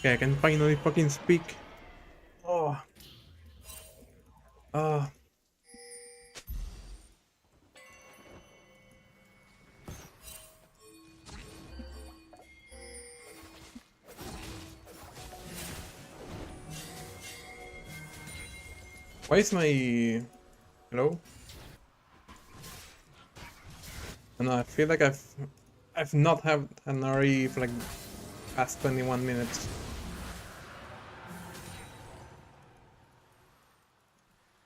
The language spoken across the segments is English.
Okay, I can finally fucking speak. Oh. Oh. Why is my... Hello? And I feel like I've not had an RE for like past 21 minutes.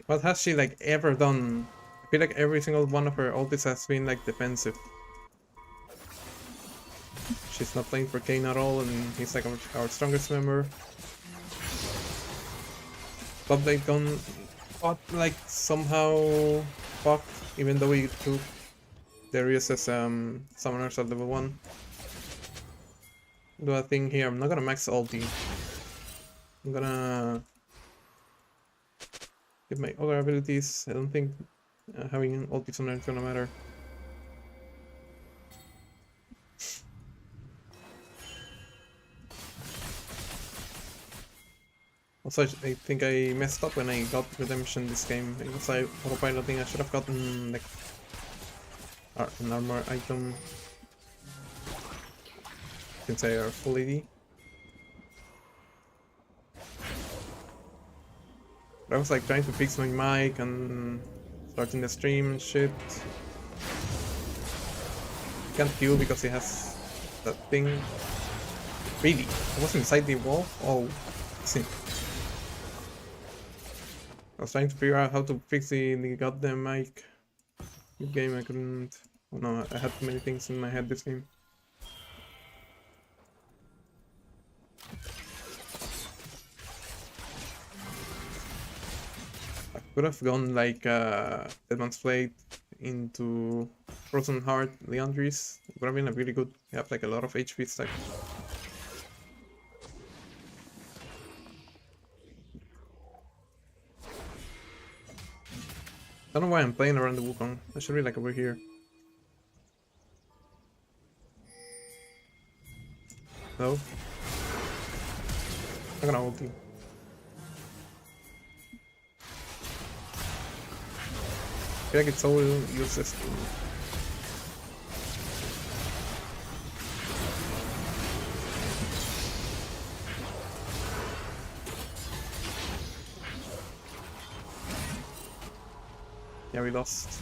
What has she like ever done? I feel like every single one of her ultis has been like defensive. She's not playing for Kane at all, and he's like our strongest member. But they got like somehow fucked, even though we took Darius as summoners at level 1. Do a thing here. I'm not gonna max ulti. I'm gonna get my other abilities. I don't think having ultis on it is gonna matter. Also, I think I messed up when I got redemption this game. Because I autopiloting, I should have gotten like an armor item since I are full AD. But I was like trying to fix my mic and starting the stream and shit. Can't kill because he has that thing. Really? I was inside the wall? Oh, see. I was trying to figure out how to fix the goddamn mic. Good game, I couldn't. Oh no, I had too many things in my head this game. I could have gone like Deadman's Plate into Frozen Heart, Leandris. It would have been a really good. You have like a lot of HP stack. I don't know why I'm playing around the Wukong. I should be like over here. No? I'm gonna ulti. I feel like it's so useless to... Yeah, we lost.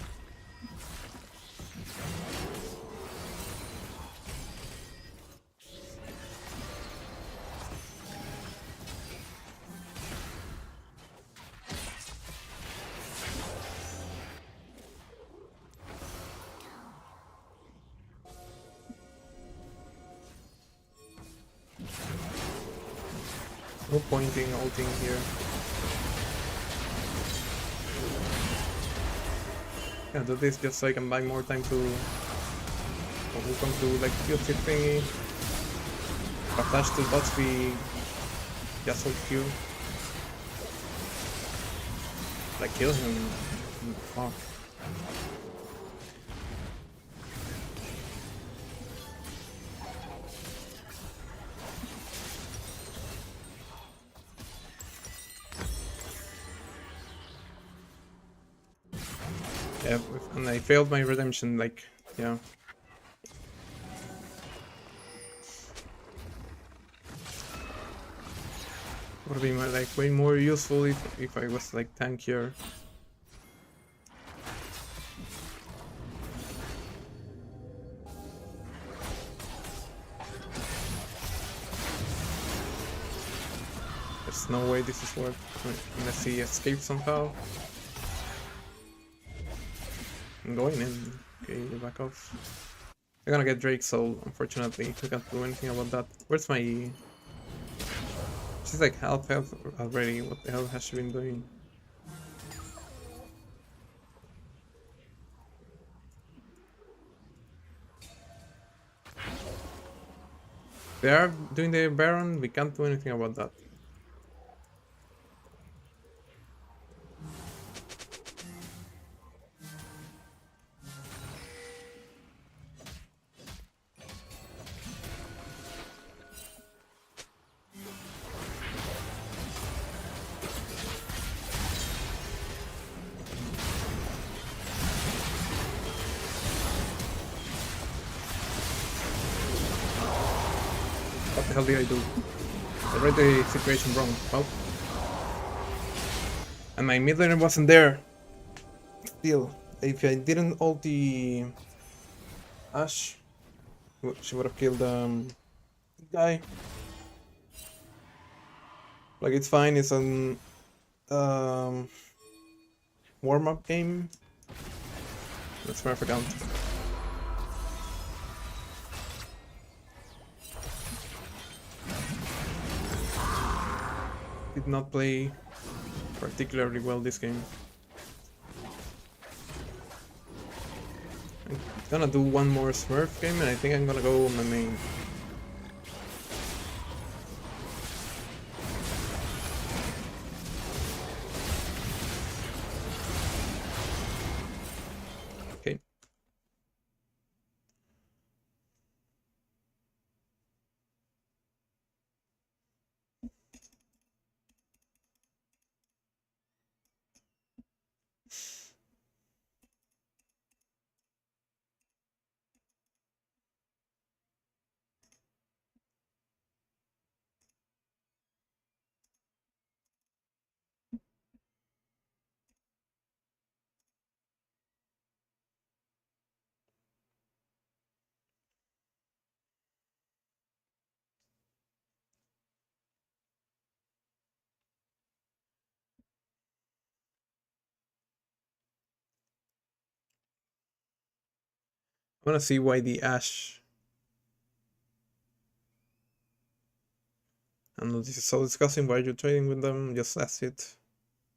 No pointing, ulting here. Yeah, do this just so I can buy more time to... Wukong to like kill shit thingy. If I flash to bots, we just hold Q. Like kill him. Fuck. Yeah, and I failed my redemption, like, yeah. Would have been like way more useful if I was like tankier. There's no way this is worth unless he escapes somehow. I'm going in. Okay, back off. I'm gonna get Drake, so unfortunately we can't do anything about that. Where's my... She's like half health already. What the hell has she been doing? They are doing the Baron, we can't do anything about that. hell did I do? I read the situation wrong. Oh. And my mid laner wasn't there. Still, if I didn't ult the Ashe, she would have killed the guy. Like, it's fine, it's an warm-up game. Let's SMURF account. Did not play particularly well this game. I'm gonna do one more SMURF game and I think I'm gonna go on my main. Okay. I wanna see why the Ashe. I know this is so disgusting. Why are you trading with them? Just that's it.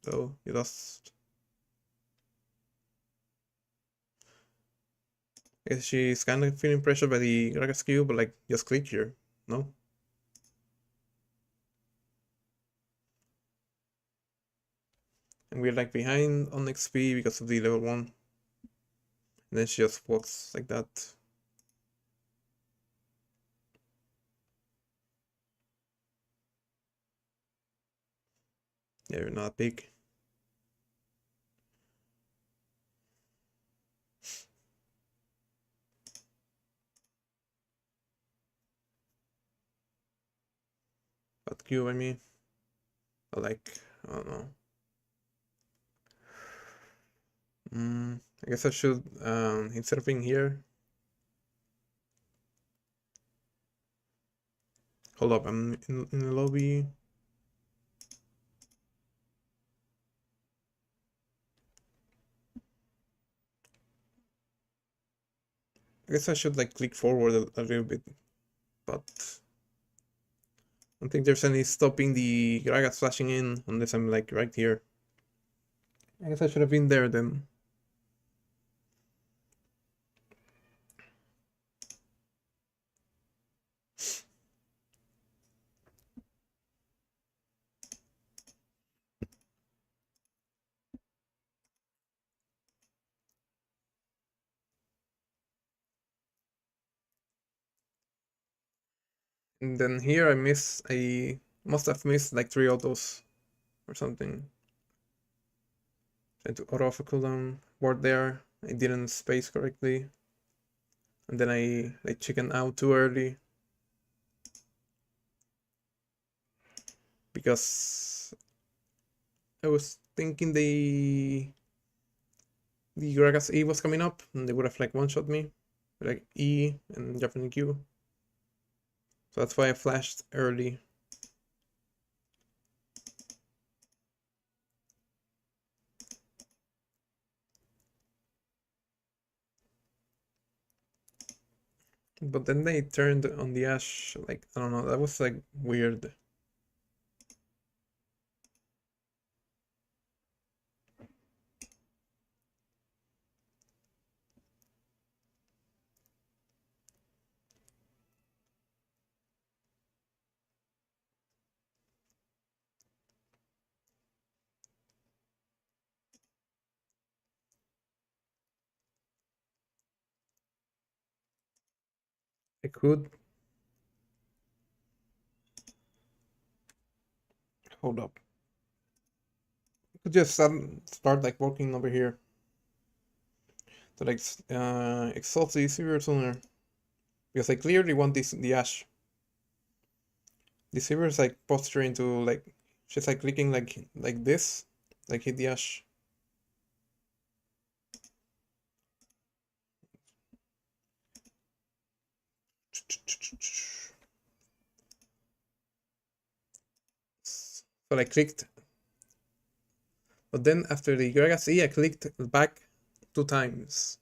So you lost. I guess she's kind of feeling pressured by the Gragas Q, but like just click here, no? And we're like behind on XP because of the level 1. And then she just walks like that. Yeah, you're not big. But Q, I mean. But like, I don't know. I guess I should, instead of being here. Hold up, I'm in the lobby. I guess I should like click forward a little bit, but I don't think there's any stopping the Gragas flashing in unless I'm like right here. I guess I should have been there then. And then here I must have missed like 3 autos or something. Trying to auto off a cooldown ward there. I didn't space correctly. And then I like chicken out too early. Because I was thinking the Gragas E was coming up and they would have like one-shot me. Like E and Japanese Q. So that's why I flashed early. But then they turned on the Ashe, like, I don't know, that was like weird. I could hold up. I could just start like working over here to like exalt the easier sooner. Because I clearly want the Ashe. The Saber is like posturing to like she's like clicking like this, like hit the Ash. So I clicked, but then after the Gragas E, I clicked back 2 times.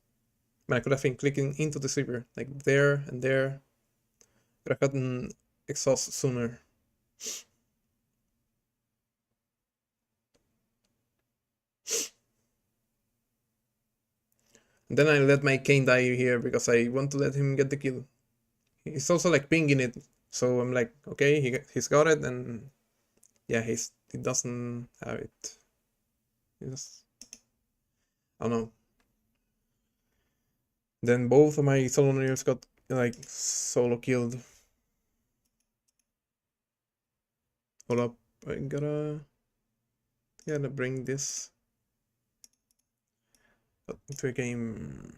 But I could have been clicking into the Saber, like there and there. Could have gotten exhaust sooner. And then I let my Kane die here because I want to let him get the kill. He's also like pinging it, so I'm like, okay, he's got it, and yeah, he doesn't have it. Just, I don't know. Then both of my soloneers got like solo killed. Hold up, I gotta bring this into a game.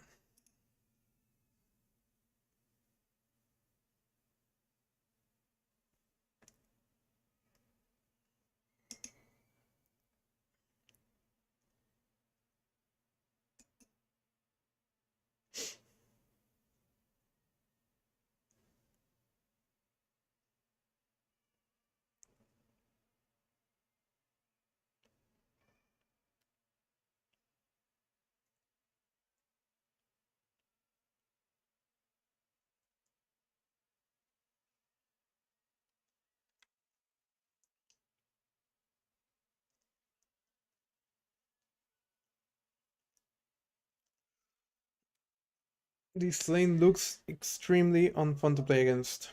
This lane looks extremely unfun to play against.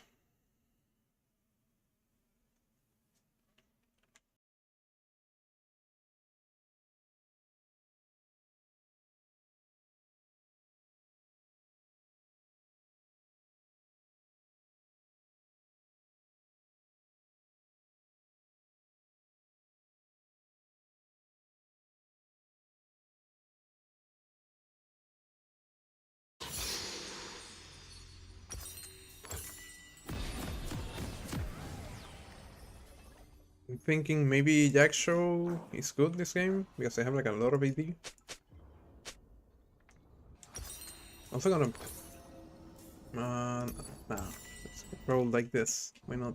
I'm thinking maybe Jackshow is good this game because I have like a lot of AD. Also gonna nah, let's roll like this. Why not?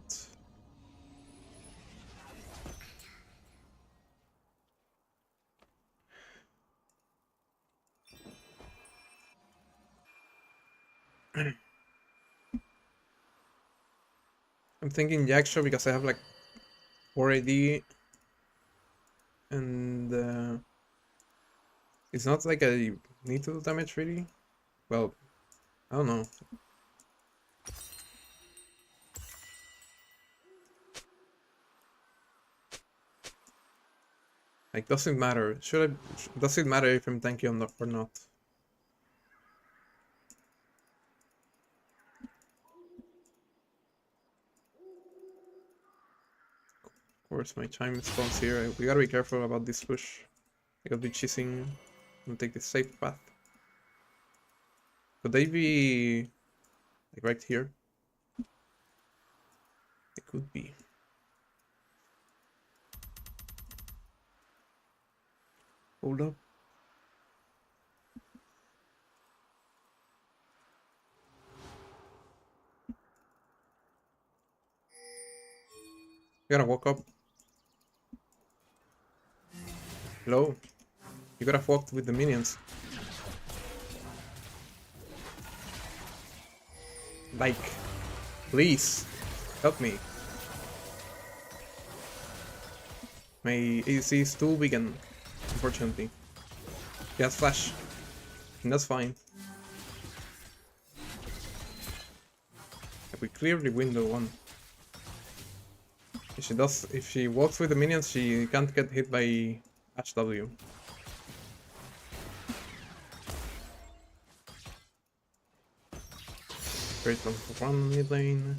I'm thinking Jackshow because I have like 4 AD and it's not like I need to do damage really. Well, I don't know. Like, doesn't matter. Does it matter if I'm tanky or not? Of course, my chime spawns here. We gotta be careful about this push. I gotta be chasing and take the safe path. Could they be like right here? It could be. Hold up. You gotta walk up. Hello? You gotta walk with the minions. Like, please, help me. My AC is too weakened, unfortunately. He has flash, and that's fine. We clear the window one. If she walks with the minions, she can't get hit by HW. Great long for one mid lane.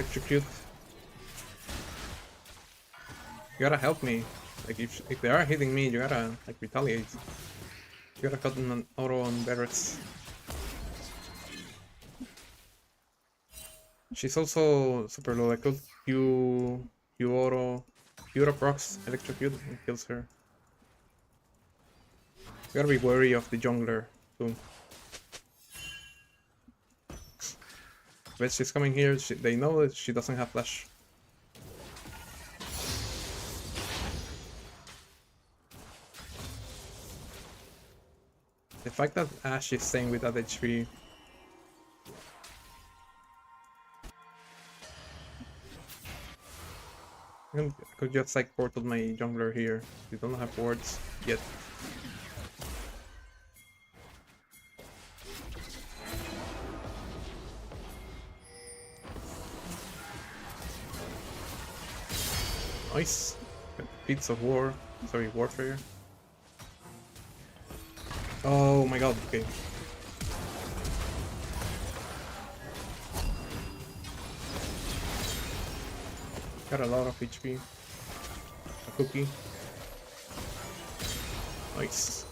Electrocute. You gotta help me. Like if they are hitting me, you gotta like retaliate. You gotta cut an auto on barracks. She's also super low. Like could Q auto procs electrocute and kills her. You gotta be wary of the jungler too. But she's coming here. They know that she doesn't have flash. The fact that Ashe is staying with that HP. I could just like portal my jungler here. We don't have wards yet. Nice. Beats of war. Sorry, warfare. Oh my god, okay. Got a lot of HP. A cookie. Nice.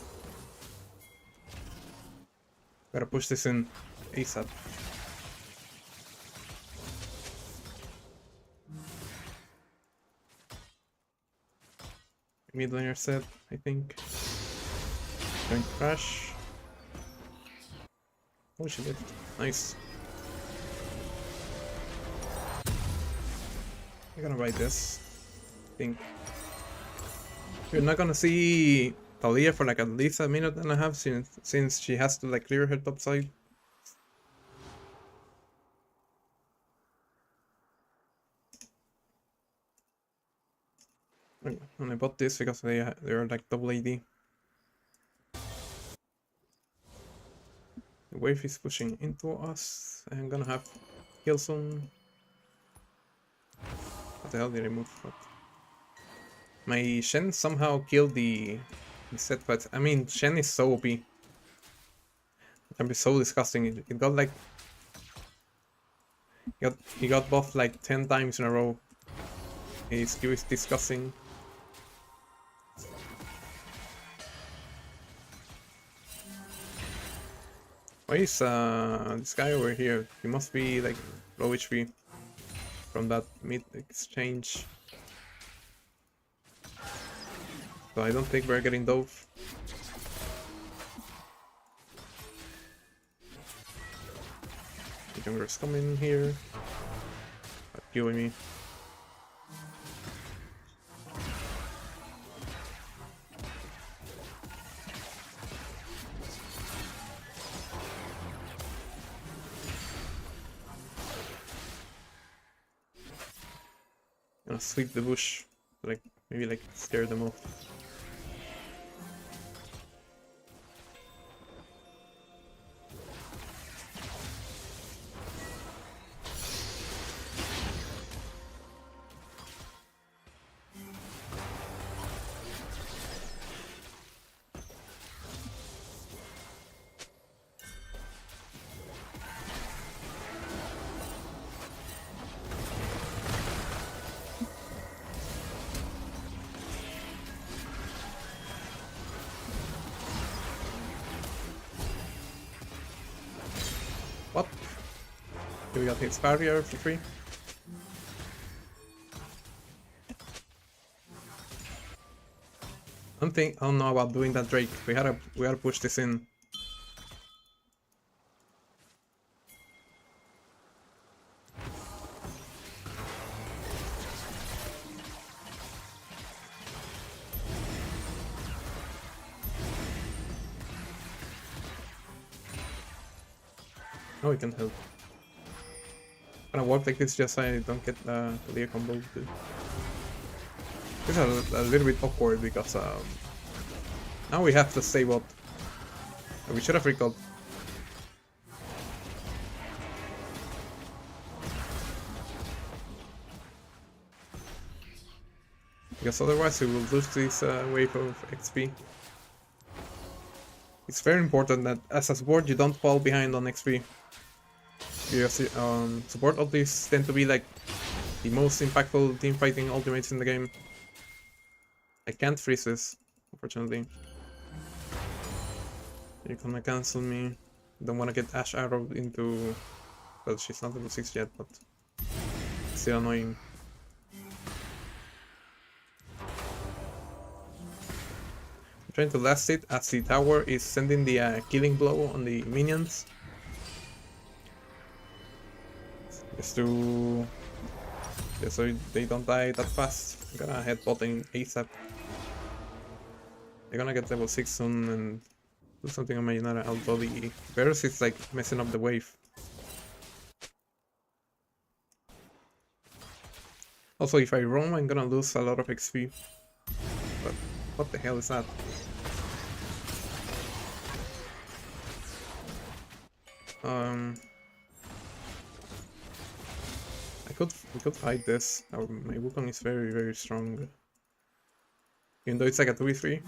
Gotta push this in ASAP. Mid laner set, I think. Going to crash. Oh, she did. Nice. I'm gonna buy this. I think. You're not gonna see Talia for like at least a minute and a half since she has to like clear her top side. And I bought this because they're like double AD. The wave is pushing into us. I'm gonna have kill soon. What the hell did I move? What? My Shen somehow killed the set, but I mean Shen is so OP. It can be so disgusting. It got like he got buffed like 10 times in a row. His Q is disgusting. Why is this guy over here? He must be like low HP from that mid exchange. So I don't think we're getting dove. The jungler's coming here. Queuing me. Gonna sweep the bush, like maybe like scare them off. What? We got his barrier for free. I don't know about doing that Drake. We gotta push this in. No, we can help. I'm gonna walk like this just so I don't get the Leah combo too. This is a little bit awkward because now we have to stay bot. We should have recalled. Because otherwise we will lose this wave of XP. It's very important that as a support you don't fall behind on XP. Because support ultis tend to be like the most impactful team fighting ultimates in the game. I can't freeze this, unfortunately. You're gonna cancel me. Don't wanna get Ash arrowed into... Well, she's not level 6 yet, but still annoying. I'm trying to last it as the tower is sending the killing blow on the minions. Just so they don't die that fast. I'm gonna head bot in ASAP. They're gonna get level 6 soon and do something on my Yanara, although the Varus is like messing up the wave. Also, if I roam, I'm gonna lose a lot of XP. But what the hell is that? We could fight this. My Wukong is very, very strong. Even though it's like a 2v3.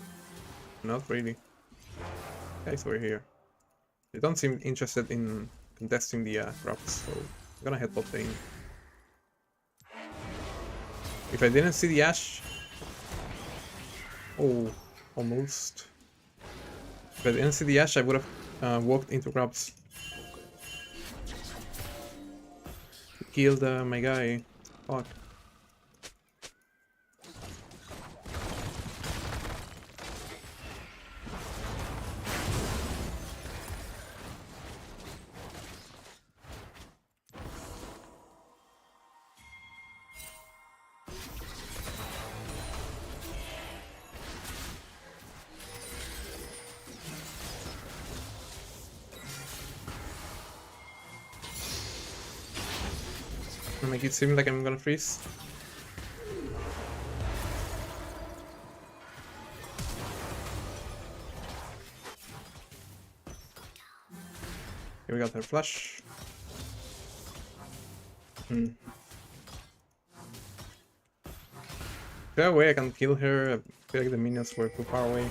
Not really. Guys, we're here. They don't seem interested in contesting the crops, so I'm gonna head bot lane. If I didn't see the Ashe... Oh, almost. If I didn't see the Ashe, I would have walked into crops. Killed my guy. Fuck. Make it seem like I'm gonna freeze. Here we got her flash. Is there a way I can kill her? I feel like the minions were too far away.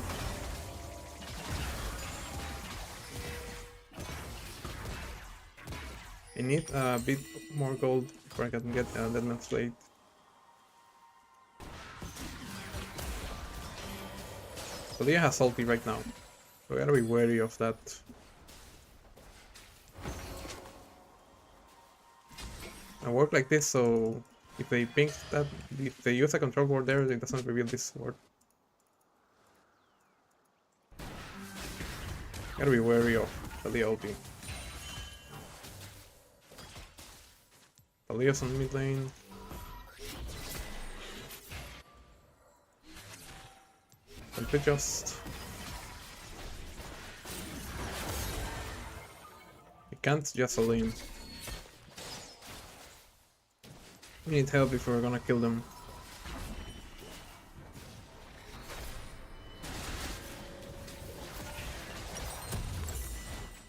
I need a bit more gold before I can get Dead Man's Blade. Talia has ulti right now, so we gotta be wary of that. I work like this, so if they ping that, if they use a control ward there, it doesn't reveal this ward. Gotta be wary of Talia ulti. Talia's on mid lane. Don't they just... I can't just lane. We need help if we're gonna kill them.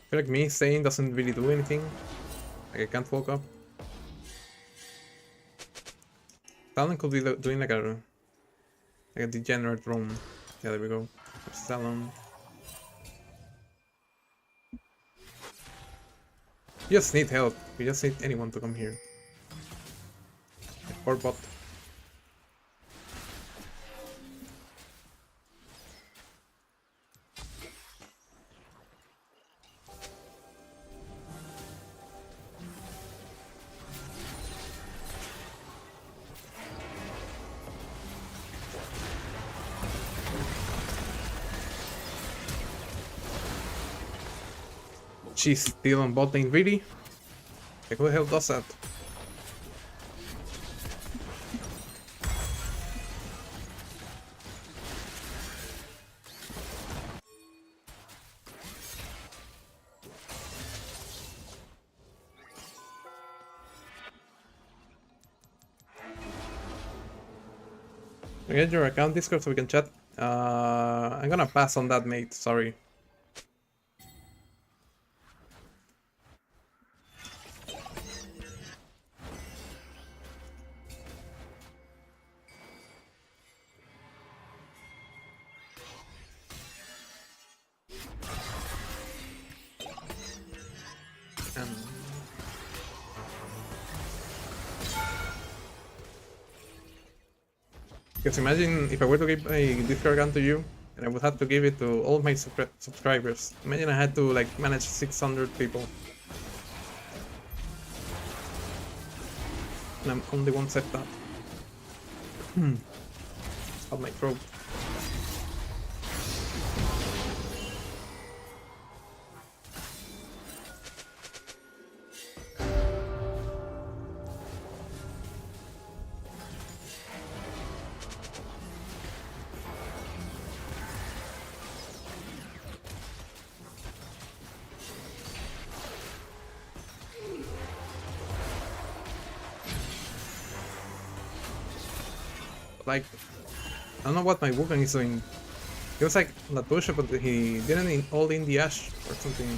I feel like me staying doesn't really do anything. Like I can't walk up. Talon could be doing like a degenerate roam. Yeah, there we go. There's Talon. We just need help. We just need anyone to come here. Or bot. She's still on bot lane, really? Like, who the hell does that? Get your account Discord so we can chat. I'm gonna pass on that, mate. Sorry. Because imagine if I were to give this card gun to you, and I would have to give it to all of my subscribers. Imagine I had to like manage 600 people. And I'm only one set up. Out my throat. Like, I don't know what my Wukong is doing. He was like Latosha, but he didn't all in the Ash or something.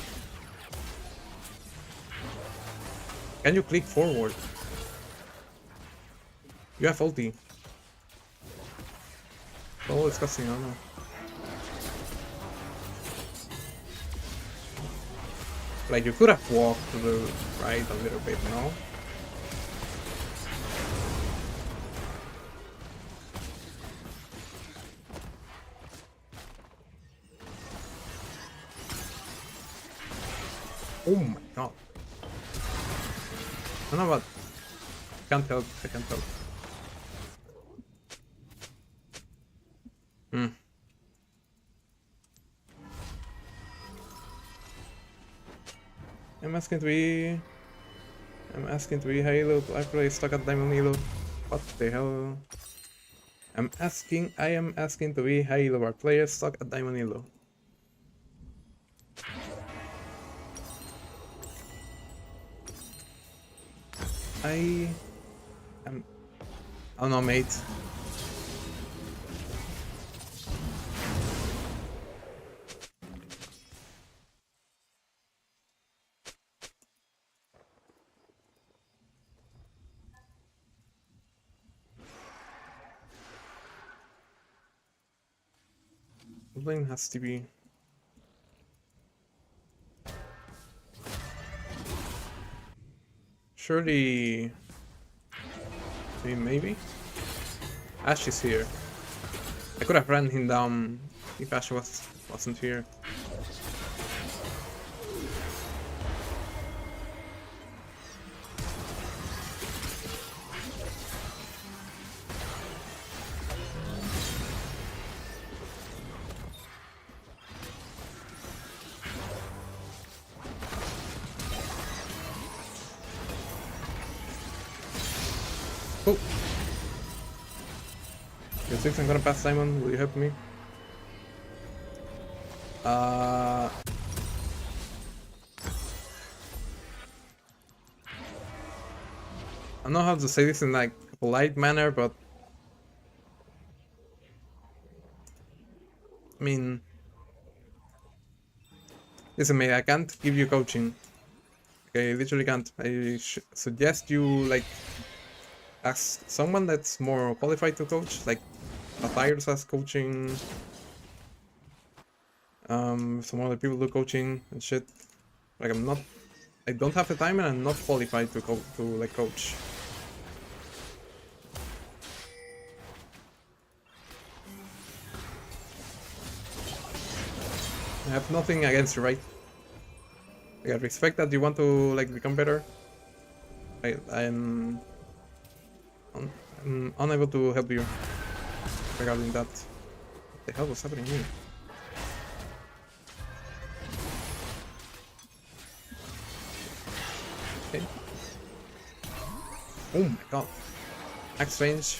Can you click forward? You have ulti. Oh, it's disgusting, I don't know. Like, you could have walked to the right a little bit, no? Oh my god. I don't know what. I can't help. I can't help. I'm asking to be Halo. I play stuck at Diamond Halo. What the hell? I am asking to be Halo. Our players stuck at Diamond Halo. I don't know, mate. Lane has to be. Surely. Maybe? Ash is here. I could have ran him down if Ash wasn't here. Oh! You think I'm gonna pass Simon? Will you help me? I don't know how to say this in like a polite manner, but I mean, listen, mate, I can't give you coaching. Okay, I literally can't. I suggest you like ask someone that's more qualified to coach, like Matthias has coaching, some other people do coaching and shit. Like I don't have the time and I'm not qualified to like coach. I have nothing against you, right? I respect that you want to like become better. I'm unable to help you regarding that. What the hell was happening here? Okay. Oh my god. Max range.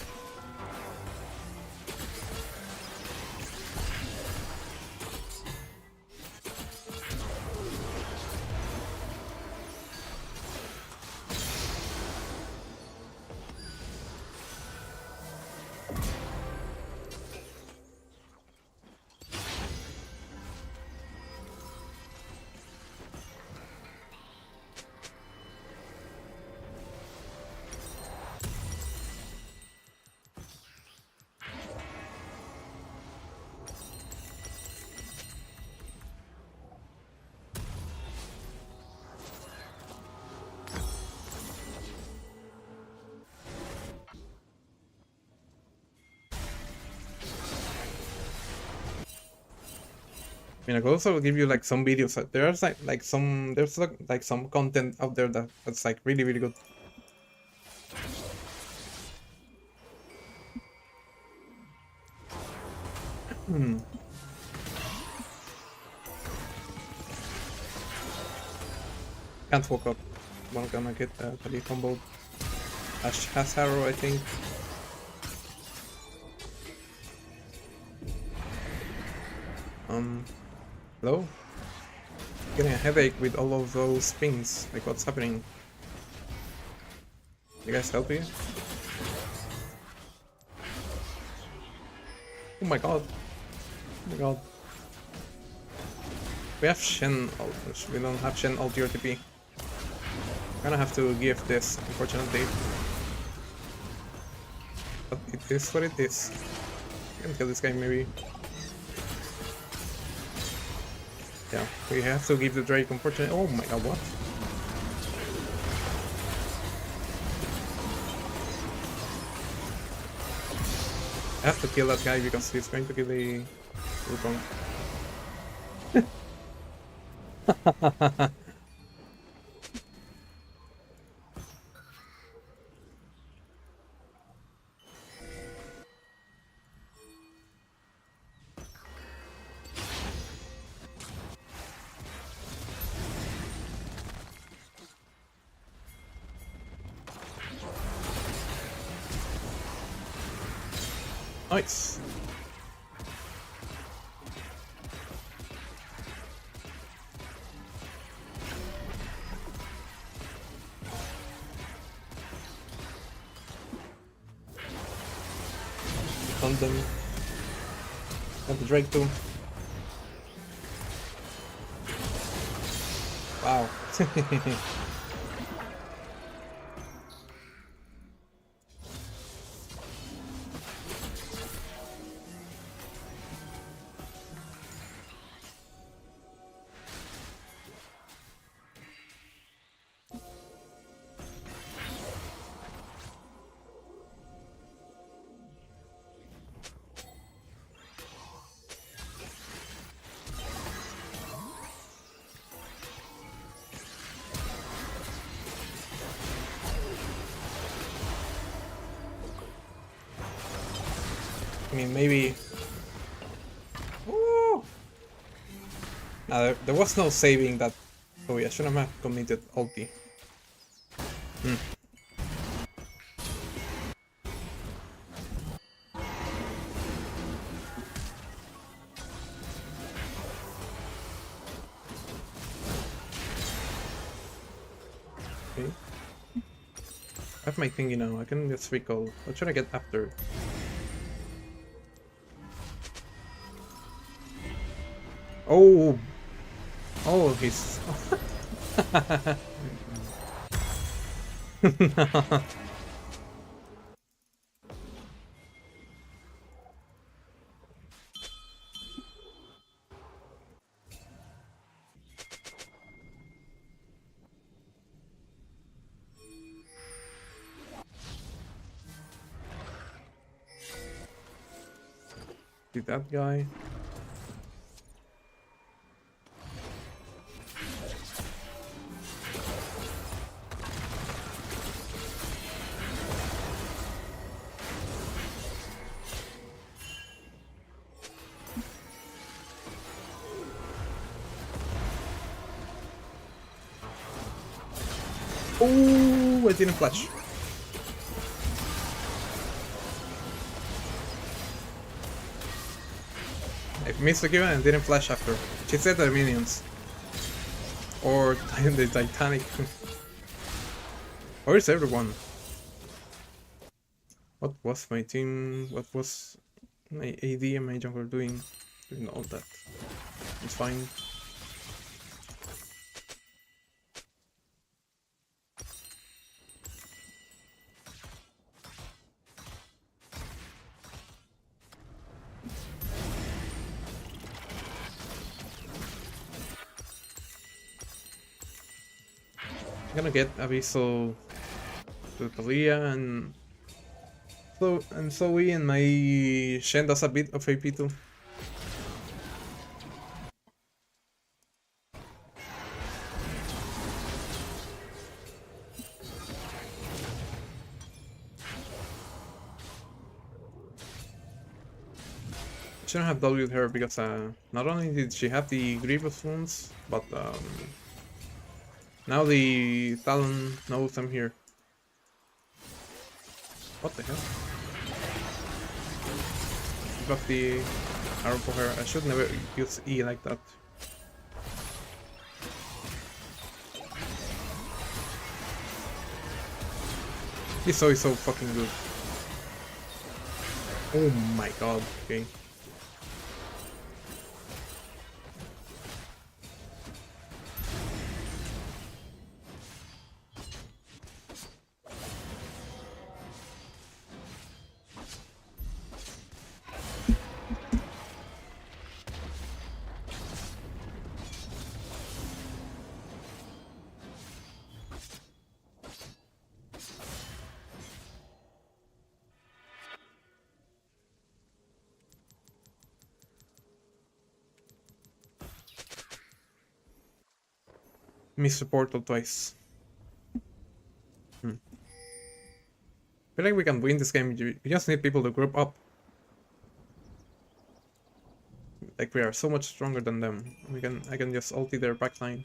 mean, I could also give you like some videos. There's like some content out there that's like really really good. Can't walk up. One gonna get totally comboed. Ash has arrow, I think. Hello? Getting a headache with all of those pings. Like, what's happening? You guys help me? Oh my god. Oh my god. We have Shen ult. We don't have Shen ult or TP. Gonna have to give this, unfortunately. But it is what it is. I can kill this guy maybe. Yeah, we have to give the Drake, unfortunately. Oh my god, what? I have to kill that guy because he's going to kill the Wukong. Nice. On them. And the Drake too. Wow. I mean, maybe. Ooh. Nah, there was no saving that. Oh, yeah, I shouldn't have committed ulti. Okay. I have my thingy now. I can just recall. What should I get after? Oh! Oh, he's... Did that guy? Oh, I didn't flash. I missed the kill and didn't flash after. She said the minions. Or the Titanic. Where is everyone? What was my team? What was my AD and my jungler doing? Doing all that. It's fine. I'm gonna get Abyssal to Talia and Zoe, and my Shen does a bit of AP too. Shouldn't have W'd her because not only did she have the Grievous wounds, but now the Talon knows I'm here. What the hell? Got the arrow for her. I should never use E like that. This so is so fucking good. Oh my god, okay. Missed the portal twice. I feel like we can win this game. We just need people to group up. Like we are so much stronger than them. I can just ulti their backline.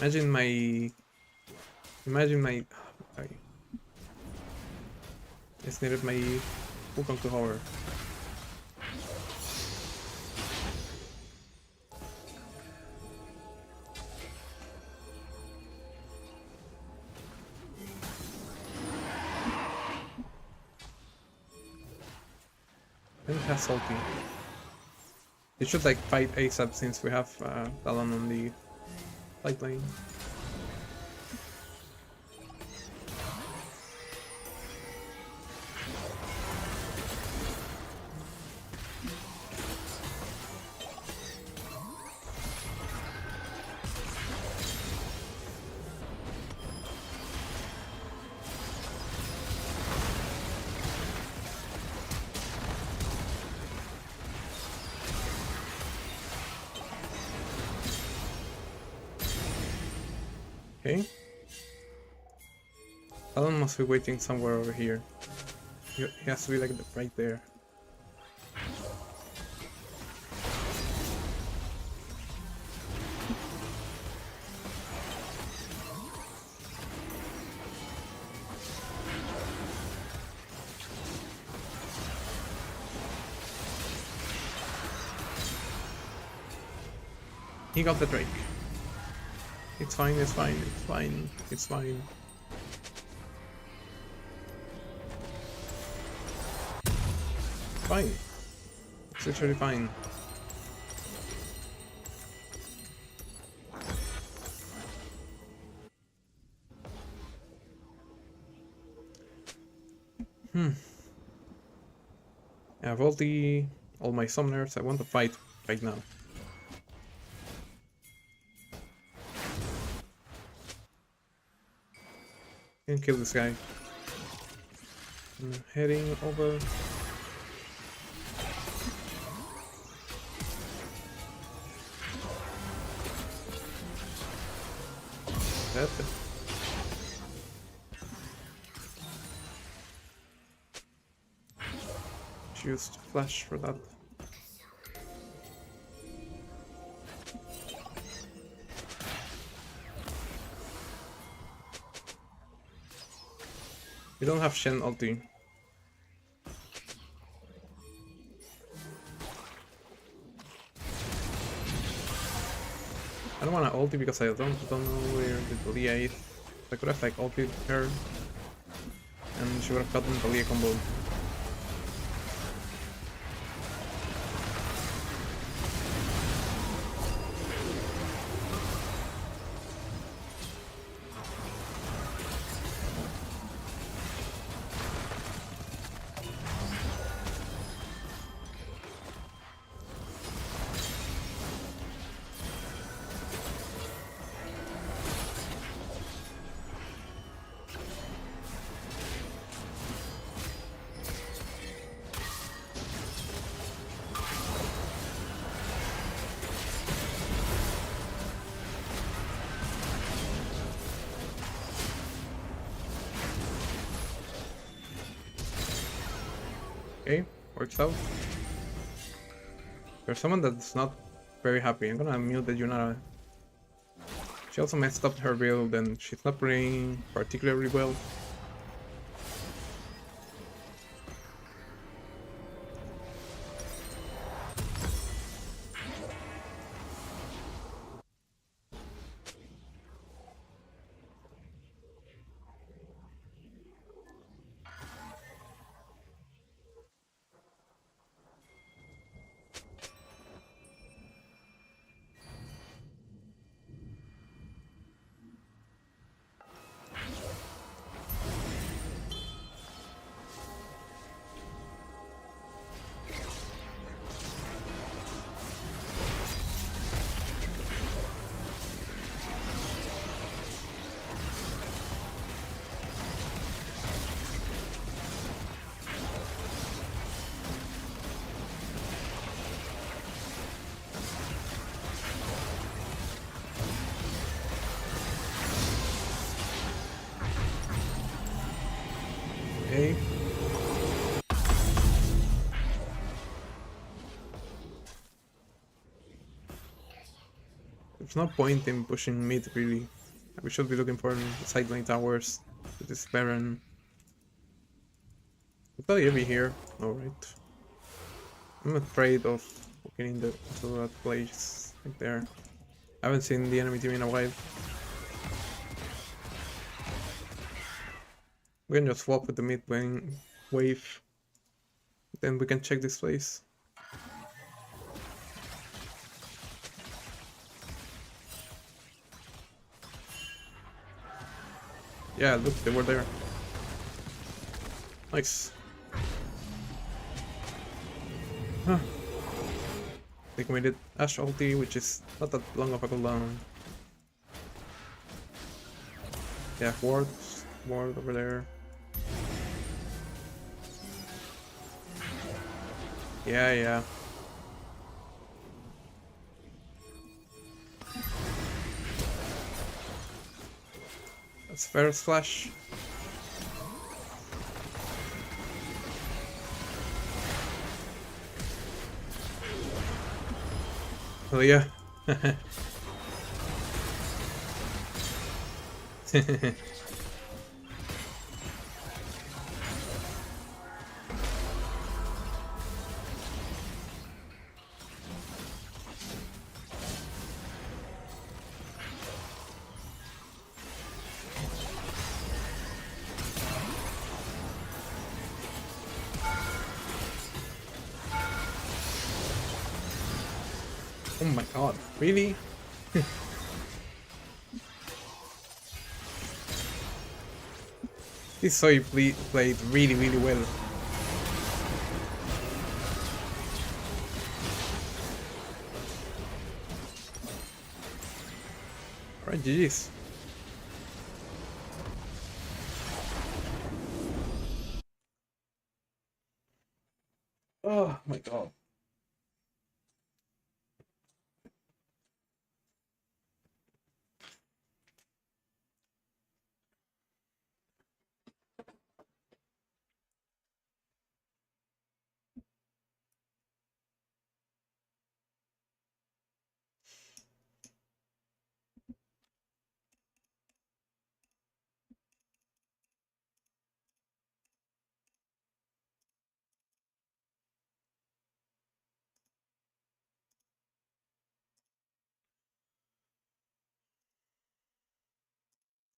Imagine my I just needed my Wukong to hover. It has ulti. It should like fight ASAP since we have Talon on the fight lane. Okay. Talon must be waiting somewhere over here. He has to be like right there. He got the Drake. It's fine, it's fine, it's fine, it's fine. Fine. It's literally fine. I have all my summoners. I want to fight right now. Can kill this guy. I'm heading over. That. Used flash for that. We don't have Shen ulti. I don't want to ulti because I don't know where the Leah is. I could have like ulted her and she would have gotten the Leah combo. Okay, works out. There's someone that's not very happy. I'm gonna mute the Yunara. She also messed up her build and she's not playing particularly well. Okay. There's no point in pushing mid really. We should be looking for the side lane towers with this Baron. We'll probably be here. Alright. I'm afraid of walking into that place right there. I haven't seen the enemy team in a while. We can just swap with the mid lane wave. Then we can check this place. Yeah, look, they were there. Nice. Huh. They committed Ash ulti, which is not that long of a cooldown. Yeah, ward over there. Yeah. That's fair splash. Oh yeah. Oh my god, really? This Soy played really well. Alright, GG's. Oh my god.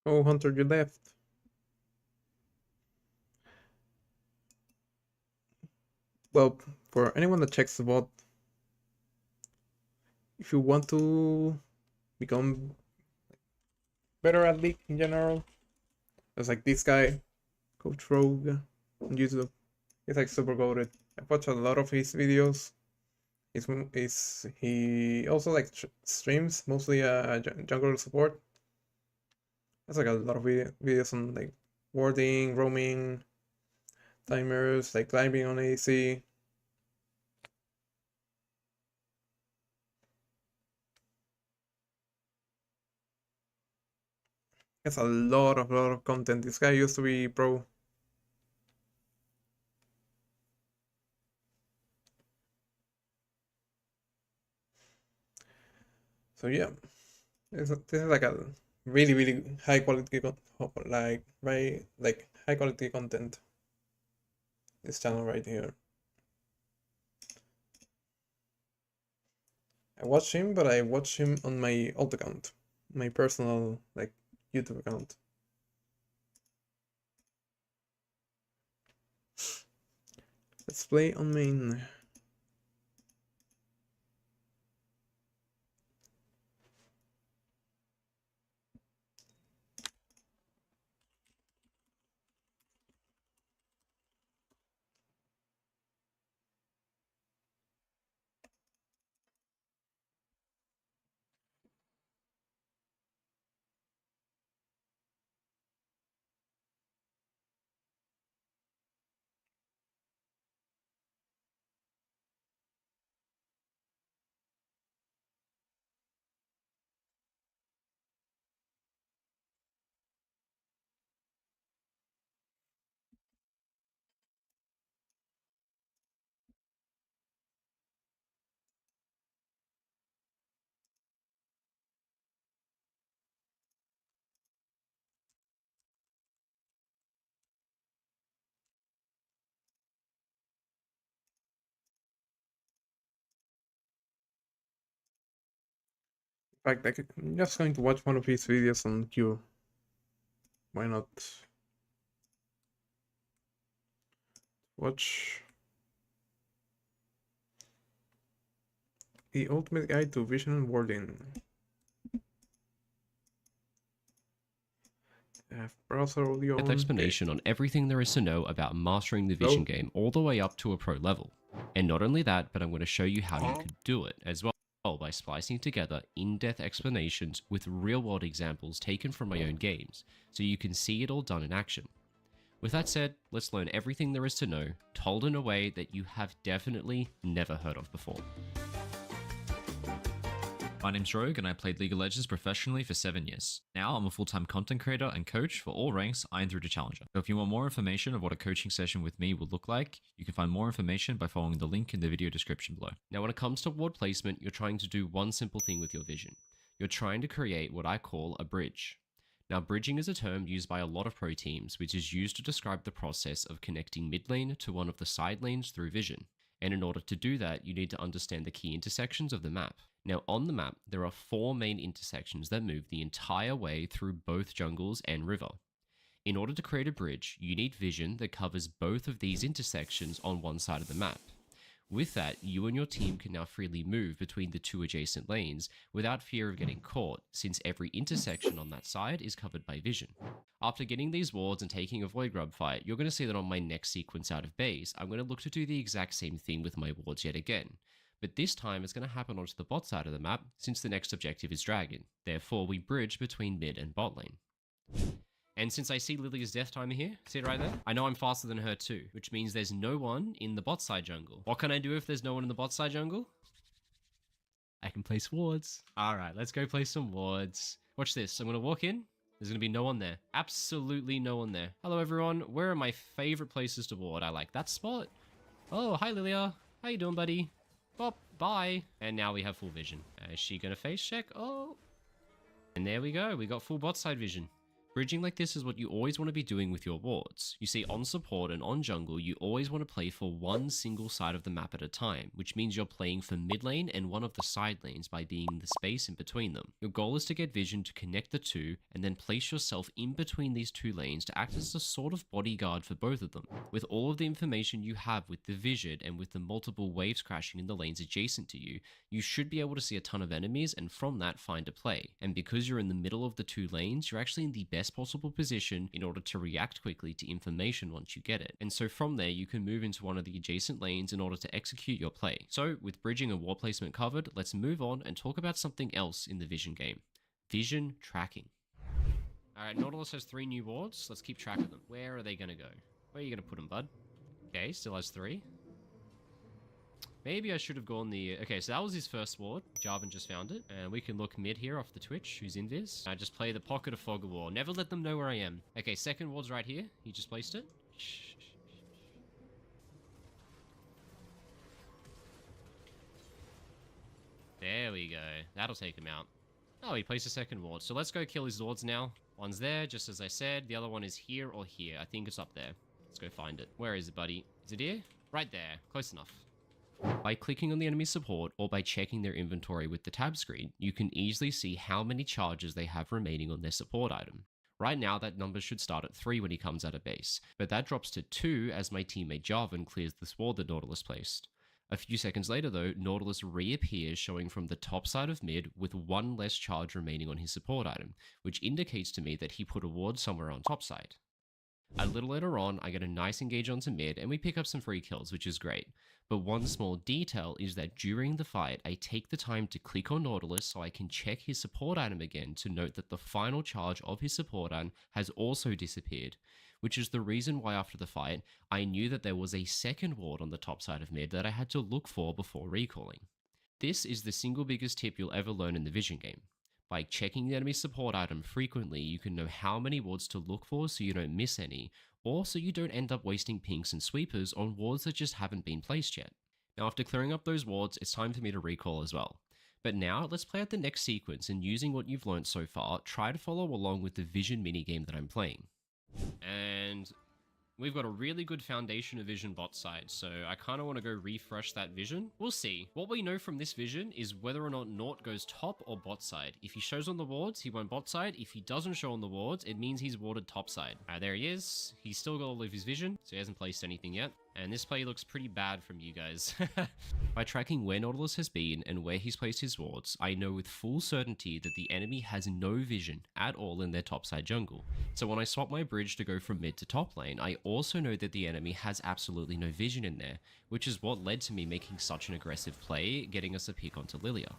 Oh, Hunter, you left. Well, for anyone that checks the bot, if you want to become better at League in general, there's like this guy, Coach Rogue, on YouTube. He's like super goated. I've watched a lot of his videos. He also like streams mostly jungle support. That's like a lot of videos on like warding, roaming, timers, like climbing on AC. That's a lot of content. This guy used to be pro. So yeah, this is like a really high quality like very like high quality content. This channel right here. I watch him, but I watch him on my alt account, my personal like YouTube account. Let's play on main. In fact, I'm just going to watch one of his videos on Q. Why not? Watch the ultimate guide to vision and wording. I have browser audio on. Explanation on everything there is to know about mastering the vision game all the way up to a pro level. And not only that, but I'm going to show you how you could do it as well by splicing together in-depth explanations with real-world examples taken from my own games, so you can see it all done in action. With that said, let's learn everything there is to know, told in a way that you have definitely never heard of before. My name's Rogue and I played League of Legends professionally for 7 years. Now I'm a full-time content creator and coach for all ranks Iron through to Challenger. So if you want more information of what a coaching session with me will look like, you can find more information by following the link in the video description below. Now when it comes to ward placement, you're trying to do one simple thing with your vision. You're trying to create what I call a bridge. Now bridging is a term used by a lot of pro teams, which is used to describe the process of connecting mid lane to one of the side lanes through vision. And in order to do that, you need to understand the key intersections of the map. Now on the map, there are 4 main intersections that move the entire way through both jungles and river. In order to create a bridge, you need vision that covers both of these intersections on one side of the map. With that, you and your team can now freely move between the 2 adjacent lanes without fear of getting caught, since every intersection on that side is covered by vision. After getting these wards and taking a Void Grub fight, you're going to see that on my next sequence out of base, I'm going to look to do the exact same thing with my wards yet again. But this time it's going to happen onto the bot side of the map, since the next objective is Dragon. Therefore, we bridge between mid and bot lane. And since I see Lily's death timer here, see it right there? I know I'm faster than her too, which means there's no one in the bot side jungle. What can I do if there's no one in the bot side jungle? I can place wards. Alright, let's go place some wards. Watch this, I'm gonna walk in. There's gonna be no one there. Absolutely no one there. Hello everyone, where are my favorite places to ward? I like that spot. Oh, hi Lilia. How you doing, buddy? Bop, bye. And now we have full vision. Is she gonna face check? Oh. And there we go, we got full bot side vision. Bridging like this is what you always want to be doing with your wards. You see, on support and on jungle, you always want to play for one single side of the map at a time, which means you're playing for mid lane and one of the side lanes by being in the space in between them. Your goal is to get vision to connect the two, and then place yourself in between these 2 lanes to act as a sort of bodyguard for both of them. With all of the information you have with the vision and with the multiple waves crashing in the lanes adjacent to you, you should be able to see a ton of enemies and from that find a play. And because you're in the middle of the 2 lanes, you're actually in the best possible position in order to react quickly to information once you get it. And so from there, you can move into one of the adjacent lanes in order to execute your play. So with bridging and ward placement covered, let's move on and talk about something else in the vision game. Vision tracking. Alright, Nautilus has 3 new wards. Let's keep track of them. Where are they going to go? Where are you going to put them, bud? Okay, still has 3. Maybe I should have gone the... Okay, so that was his first ward. Jarvan just found it. And we can look mid here off the Twitch, who's invis. I just play the Pocket of Fog of War. Never let them know where I am. Okay, second ward's right here. He just placed it. There we go. That'll take him out. Oh, he placed a second ward. So let's go kill his wards now. One's there, just as I said. The other one is here or here. I think it's up there. Let's go find it. Where is it, buddy? Is it here? Right there. Close enough. By clicking on the enemy support or by checking their inventory with the tab screen, you can easily see how many charges they have remaining on their support item. Right now, that number should start at 3 when he comes out of base, but that drops to 2 as my teammate Jarvan clears the ward that Nautilus placed. A few seconds later though, Nautilus reappears showing from the top side of mid with 1 less charge remaining on his support item, which indicates to me that he put a ward somewhere on top side. A little later on, I get a nice engage onto mid and we pick up some free kills, which is great. But one small detail is that during the fight, I take the time to click on Nautilus so I can check his support item again to note that the final charge of his support item has also disappeared, which is the reason why after the fight, I knew that there was a second ward on the top side of mid that I had to look for before recalling. This is the single biggest tip you'll ever learn in the Vision game. By checking the enemy support item frequently, you can know how many wards to look for so you don't miss any, or so you don't end up wasting pinks and sweepers on wards that just haven't been placed yet. Now after clearing up those wards, it's time for me to recall as well. But now, let's play out the next sequence and using what you've learned so far, try to follow along with the Vision minigame that I'm playing. And we've got a really good foundation of Vision bot side, so I kind of want to go refresh that Vision. We'll see. What we know from this Vision is whether or not Naut goes top or bot side. If he shows on the wards, he went bot side. If he doesn't show on the wards, it means he's warded top side. There he is. He's still got all of his Vision, so he hasn't placed anything yet. And this play looks pretty bad from you guys. By tracking where Nautilus has been and where he's placed his wards, I know with full certainty that the enemy has no vision at all in their topside jungle. So when I swap my bridge to go from mid to top lane, I also know that the enemy has absolutely no vision in there, which is what led to me making such an aggressive play, getting us a pick onto Lilia.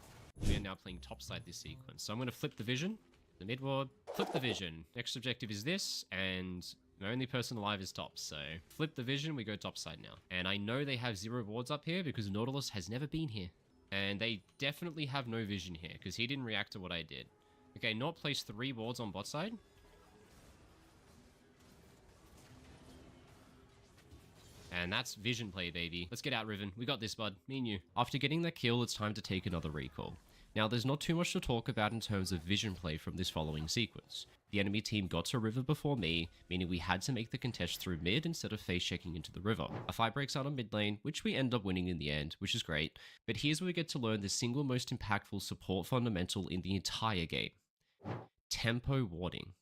We are now playing topside this sequence, so I'm going to flip the vision, the mid ward, flip the vision. Next objective is this, and the only person alive is top, so flip the vision, we go topside now. And I know they have 0 wards up here because Nautilus has never been here. And they definitely have no vision here because he didn't react to what I did. Okay, Naut placed 3 wards on bot side. And that's vision play, baby. Let's get out, Riven. We got this, bud. Me and you. After getting that kill, it's time to take another recall. Now, there's not too much to talk about in terms of vision play from this following sequence. The enemy team got to river before me, meaning we had to make the contest through mid instead of face checking into the river. A fight breaks out on mid lane, which we end up winning in the end, which is great. But here's where we get to learn the single most impactful support fundamental in the entire game. Tempo warding.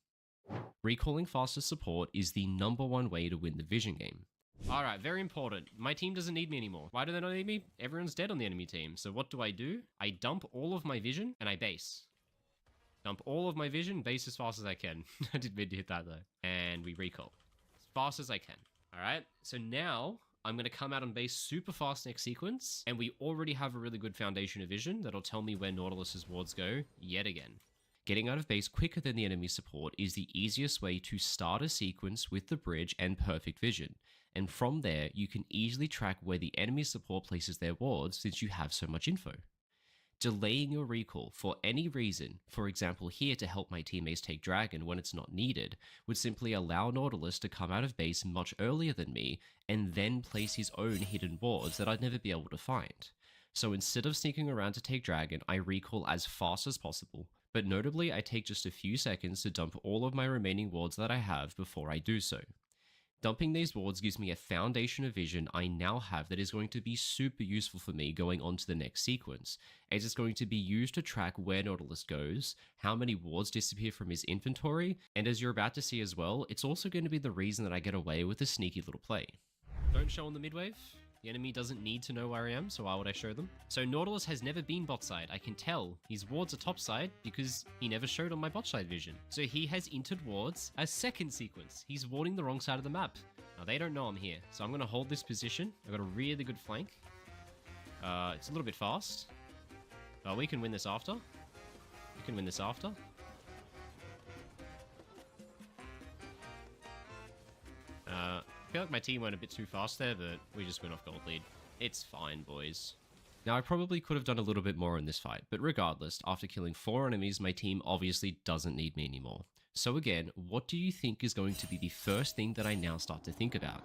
Recalling faster support is the #1 way to win the vision game. Alright, very important. My team doesn't need me anymore. Why do they not need me? Everyone's dead on the enemy team. So what do? I dump all of my vision and I base. Dump all of my vision, base as fast as I can. I didn't mean to hit that though. And we recall. As fast as I can. Alright, so now I'm going to come out on base super fast next sequence. And we already have a really good foundation of vision that'll tell me where Nautilus's wards go yet again. Getting out of base quicker than the enemy support is the easiest way to start a sequence with the bridge and perfect vision. And from there, you can easily track where the enemy support places their wards since you have so much info. Delaying your recall for any reason, for example here to help my teammates take Dragon when it's not needed, would simply allow Nautilus to come out of base much earlier than me and then place his own hidden wards that I'd never be able to find. So instead of sneaking around to take Dragon, I recall as fast as possible, but notably I take just a few seconds to dump all of my remaining wards that I have before I do so. Dumping these wards gives me a foundation of vision I now have that is going to be super useful for me going on to the next sequence, as it's going to be used to track where Nautilus goes, how many wards disappear from his inventory, and as you're about to see as well, it's also going to be the reason that I get away with a sneaky little play. Don't show on the mid wave. The enemy doesn't need to know where I am, so why would I show them? So Nautilus has never been bot side. I can tell his wards are top side because he never showed on my bot side vision. So he has entered wards a second sequence. He's warding the wrong side of the map. Now they don't know I'm here, so I'm going to hold this position. I've got a really good flank. It's a little bit fast. We can win this after. We can win this after. I feel like my team went a bit too fast there, but we just went off gold lead. It's fine, boys. Now, I probably could have done a little bit more in this fight, but regardless, after killing 4 enemies, my team obviously doesn't need me anymore. So again, what do you think is going to be the first thing that I now start to think about?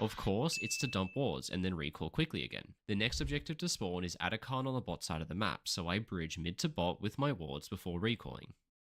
Of course, it's to dump wards and then recall quickly again. The next objective to spawn is add a card on the bot side of the map, so I bridge mid to bot with my wards before recalling.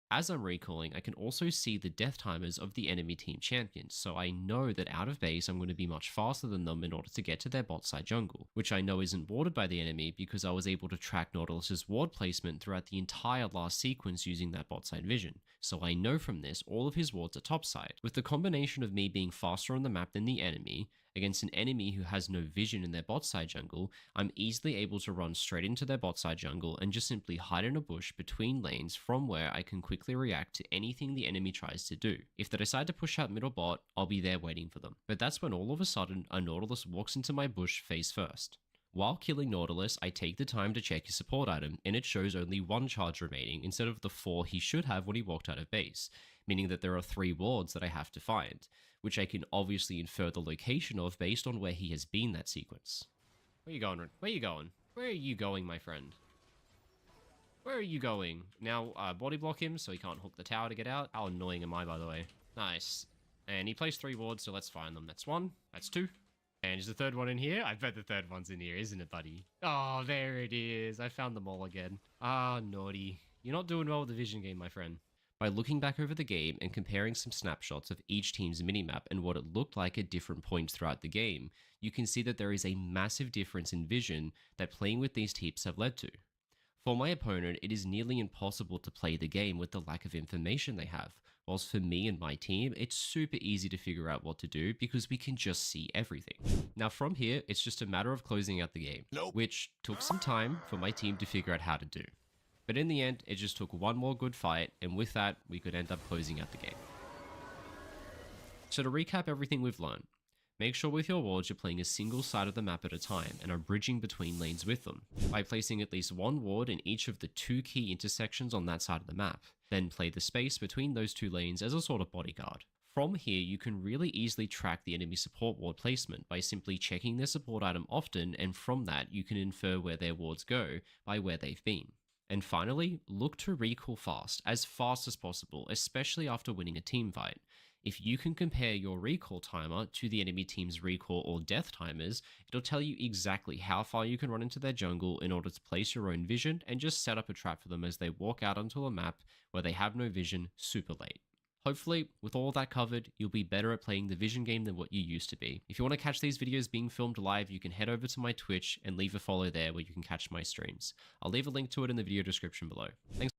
As I'm recalling, I can also see the death timers of the enemy team champions, so I know that out of base I'm going to be much faster than them in order to get to their bot side jungle, which I know isn't warded by the enemy because I was able to track Nautilus's ward placement throughout the entire last sequence using that bot side vision, so I know from this all of his wards are topside. With the combination of me being faster on the map than the enemy, against an enemy who has no vision in their bot side jungle, I'm easily able to run straight into their bot side jungle and just simply hide in a bush between lanes from where I can quickly react to anything the enemy tries to do. If they decide to push out middle bot, I'll be there waiting for them. But that's when all of a sudden a Nautilus walks into my bush face first. While killing Nautilus, I take the time to check his support item, and it shows only 1 charge remaining instead of the 4 he should have when he walked out of base, meaning that there are 3 wards that I have to find, which I can obviously infer the location of based on where he has been that sequence. Where you going? Where you going? Where are you going, my friend? Where are you going? Now, body block him so he can't hook the tower to get out. How annoying am I, by the way? Nice. And he placed 3 wards, so let's find them. That's 1. That's 2. And is the 3rd one in here? I bet the 3rd one's in here, isn't it, buddy? Oh, there it is. I found them all again. Ah, naughty. You're not doing well with the vision game, my friend. By looking back over the game and comparing some snapshots of each team's minimap and what it looked like at different points throughout the game, you can see that there is a massive difference in vision that playing with these teams have led to. For my opponent, it is nearly impossible to play the game with the lack of information they have, whilst for me and my team, it's super easy to figure out what to do because we can just see everything. Now from here, it's just a matter of closing out the game, which took some time for my team to figure out how to do. But in the end, it just took 1 more good fight, and with that, we could end up closing out the game. So to recap everything we've learned, make sure with your wards you're playing a single side of the map at a time and are bridging between lanes with them, by placing at least 1 ward in each of the 2 key intersections on that side of the map. Then play the space between those 2 lanes as a sort of bodyguard. From here, you can really easily track the enemy support ward placement by simply checking their support item often, and from that you can infer where their wards go by where they've been. And finally, look to recall fast as possible, especially after winning a team fight. If you can compare your recall timer to the enemy team's recall or death timers, it'll tell you exactly how far you can run into their jungle in order to place your own vision and just set up a trap for them as they walk out onto a map where they have no vision super late. Hopefully, with all that covered, you'll be better at playing the vision game than what you used to be. If you want to catch these videos being filmed live, you can head over to my Twitch and leave a follow there where you can catch my streams. I'll leave a link to it in the video description below. Thanks.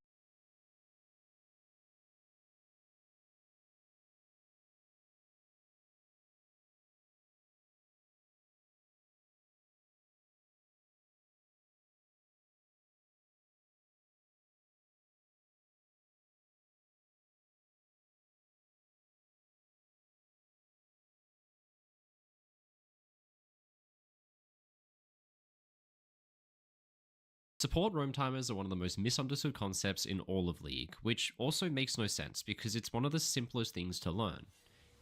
Support roam timers are one of the most misunderstood concepts in all of League, which also makes no sense because it's one of the simplest things to learn.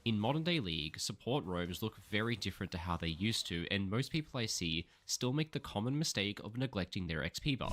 In modern day League, support roams look very different to how they used to, and most people I see still make the common mistake of neglecting their XP bar.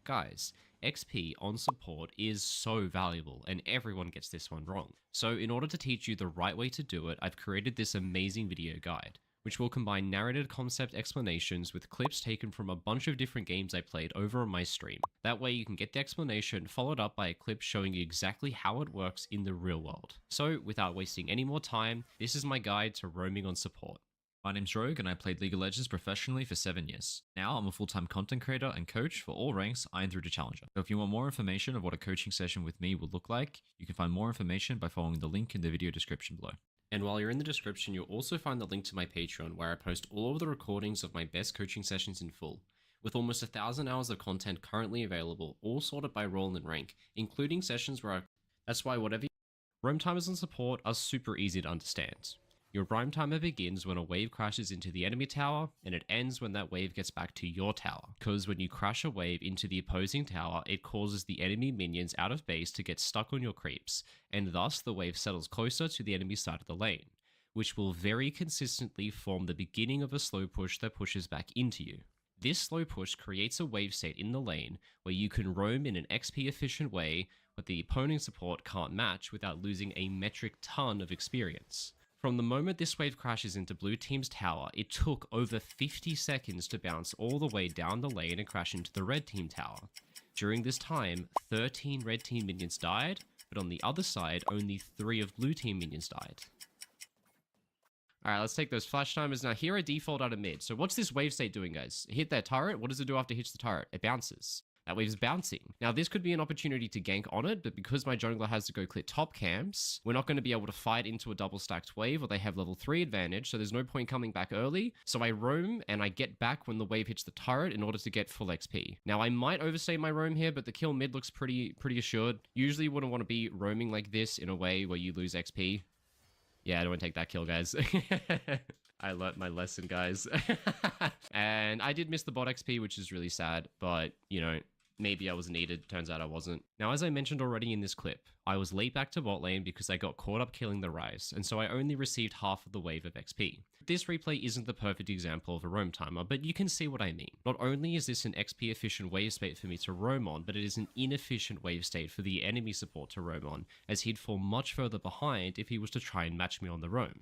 Guys, XP on support is so valuable, and everyone gets this one wrong. So in order to teach you the right way to do it, I've created this amazing video guide, which will combine narrated concept explanations with clips taken from a bunch of different games I played over on my stream. That way you can get the explanation followed up by a clip showing you exactly how it works in the real world. So without wasting any more time, this is my guide to roaming on support. My name's Rogue and I played League of Legends professionally for 7 years. Now I'm a full-time content creator and coach for all ranks, Iron through to Challenger. So if you want more information of what a coaching session with me will look like, you can find more information by following the link in the video description below. And while you're in the description, you'll also find the link to my Patreon where I post all of the recordings of my best coaching sessions in full, with almost 1,000 hours of content currently available, all sorted by role and rank, including sessions where That's why roam timers and support are super easy to understand. Your roam timer begins when a wave crashes into the enemy tower, and it ends when that wave gets back to your tower. Because when you crash a wave into the opposing tower, it causes the enemy minions out of base to get stuck on your creeps, and thus the wave settles closer to the enemy side of the lane, which will very consistently form the beginning of a slow push that pushes back into you. This slow push creates a wave state in the lane where you can roam in an XP efficient way, but the opposing support can't match without losing a metric ton of experience. From the moment this wave crashes into blue team's tower, it took over 50 seconds to bounce all the way down the lane and crash into the red team tower. During this time, 13 red team minions died, but on the other side, only 3 of blue team minions died. Alright, let's take those flash timers. Now, here I default out of mid. So what's this wave state doing, guys? Hit that turret. What does it do after it hits the turret? It bounces. That wave's bouncing. Now, this could be an opportunity to gank on it, but because my jungler has to go clear top camps, we're not going to be able to fight into a double stacked wave, or they have level 3 advantage, so there's no point coming back early. So I roam, and I get back when the wave hits the turret in order to get full XP. Now, I might overstay my roam here, but the kill mid looks pretty assured. Usually you wouldn't want to be roaming like this in a way where you lose XP. Yeah, I don't want to take that kill, guys. I learnt my lesson, guys. And I did miss the bot XP, which is really sad, but, you know, maybe I was needed. Turns out I wasn't. Now, as I mentioned already in this clip, I was late back to bot lane because I got caught up killing the Ryze, and so I only received half of the wave of XP. This replay isn't the perfect example of a roam timer, but you can see what I mean. Not only is this an XP efficient wave state for me to roam on, but it is an inefficient wave state for the enemy support to roam on, as he'd fall much further behind if he was to try and match me on the roam.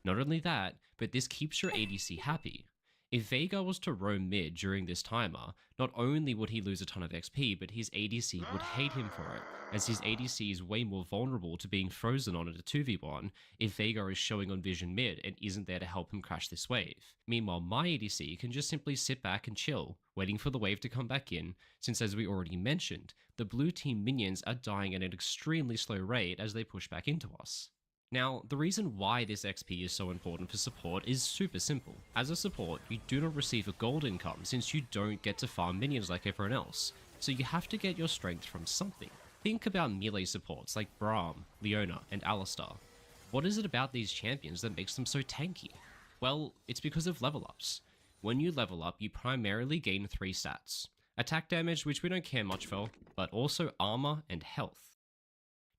Not only that, but this keeps your ADC happy. If Veigar was to roam mid during this timer, not only would he lose a ton of XP, but his ADC would hate him for it, as his ADC is way more vulnerable to being frozen on at a 2v1 if Veigar is showing on vision mid and isn't there to help him crash this wave. Meanwhile, my ADC can just simply sit back and chill, waiting for the wave to come back in, since as we already mentioned, the blue team minions are dying at an extremely slow rate as they push back into us. Now, the reason why this XP is so important for support is super simple. As a support, you do not receive a gold income since you don't get to farm minions like everyone else, so you have to get your strength from something. Think about melee supports like Braum, Leona, and Alistar. What is it about these champions that makes them so tanky? Well, it's because of level ups. When you level up, you primarily gain 3 stats. Attack damage, which we don't care much for, but also armor and health.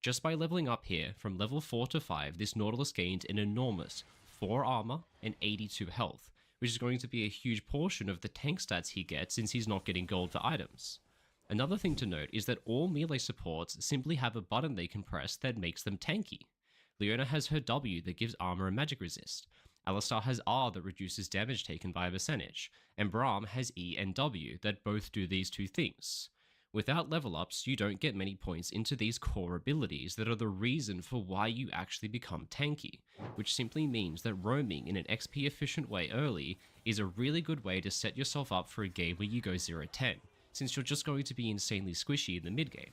Just by leveling up here, from level 4 to 5, this Nautilus gained an enormous 4 armor and 82 health, which is going to be a huge portion of the tank stats he gets since he's not getting gold for items. Another thing to note is that all melee supports simply have a button they can press that makes them tanky. Leona has her W that gives armor and magic resist, Alistar has R that reduces damage taken by a percentage, and Braum has E and W that both do these two things. Without level ups, you don't get many points into these core abilities that are the reason for why you actually become tanky, which simply means that roaming in an XP efficient way early is a really good way to set yourself up for a game where you go 0-10, since you're just going to be insanely squishy in the mid game,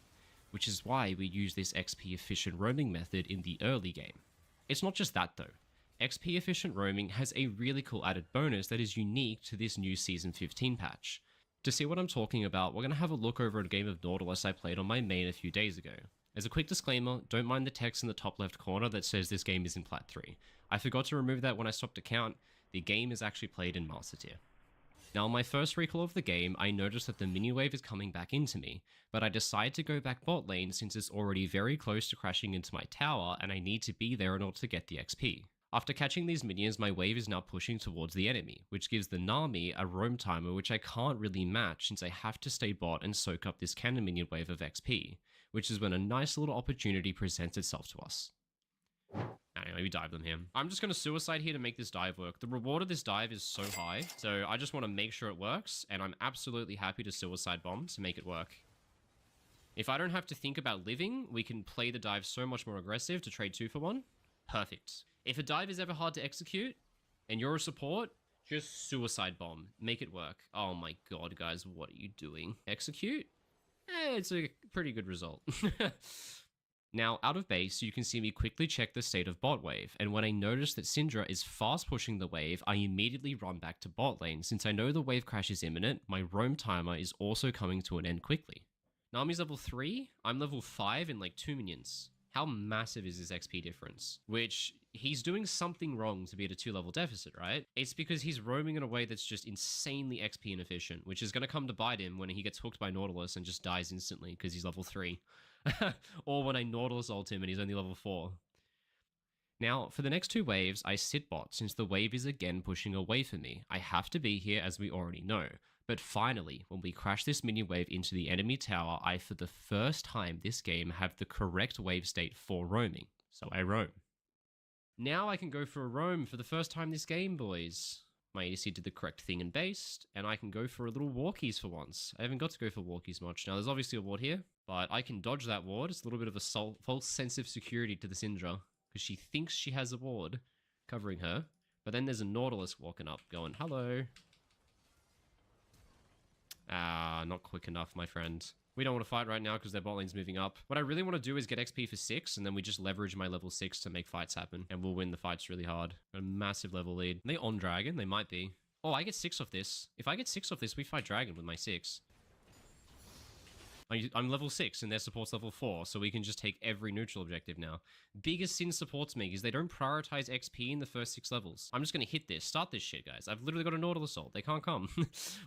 which is why we use this XP efficient roaming method in the early game. It's not just that though. XP efficient roaming has a really cool added bonus that is unique to this new Season 15 patch. To see what I'm talking about, we're going to have a look over a game of Nautilus I played on my main a few days ago. As a quick disclaimer, don't mind the text in the top left corner that says this game is in Plat 3. I forgot to remove that when I stopped to count. The game is actually played in Master Tier. Now on my first recall of the game, I noticed that the mini wave is coming back into me, but I decide to go back bot lane since it's already very close to crashing into my tower and I need to be there in order to get the XP. After catching these minions, my wave is now pushing towards the enemy, which gives the Nami a roam timer which I can't really match since I have to stay bot and soak up this cannon minion wave of XP, which is when a nice little opportunity presents itself to us. Anyway, we dive them here. I'm just going to suicide here to make this dive work. The reward of this dive is so high, so I just want to make sure it works, and I'm absolutely happy to suicide bomb to make it work. If I don't have to think about living, we can play the dive so much more aggressive to trade 2 for 1. Perfect. If a dive is ever hard to execute, and you're a support, just suicide bomb. Make it work. Oh my god, guys, what are you doing? Execute? It's a pretty good result. Now, out of base, you can see me quickly check the state of bot wave, and when I notice that Syndra is fast pushing the wave, I immediately run back to bot lane. Since I know the wave crash is imminent, my roam timer is also coming to an end quickly. Nami's level 3, I'm level 5 in like 2 minions. How massive is this XP difference? Which, he's doing something wrong to be at a 2-level deficit, right? It's because he's roaming in a way that's just insanely XP inefficient, which is going to come to bite him when he gets hooked by Nautilus and just dies instantly because he's level 3. Or when I Nautilus ult him and he's only level 4. Now, for the next 2 waves, I sit bot since the wave is again pushing away from me. I have to be here as we already know. But finally, when we crash this mini wave into the enemy tower, I for the first time this game have the correct wave state for roaming. So I roam. Now I can go for a roam for the first time this game, boys. My ADC did the correct thing and based, and I can go for a little walkies for once. I haven't got to go for walkies much. Now, there's obviously a ward here, but I can dodge that ward. It's a little bit of a false sense of security to the Syndra, because she thinks she has a ward covering her, but then there's a Nautilus walking up going, hello. Ah, not quick enough, my friend. We don't want to fight right now because their bot lane's moving up. What I really want to do is get XP for 6, and then we just leverage my level 6 to make fights happen, and we'll win the fights really hard. Got a massive level lead. Are they on Dragon? They might be. Oh, I get 6 off this. If I get 6 off this, we fight Dragon with my 6. I'm level 6 and their support's level 4, so we can just take every neutral objective now. Biggest sin supports make is they don't prioritize XP in the first 6 levels. I'm just going to hit this, start this shit, guys. I've literally got a Nautilus ult. They can't come.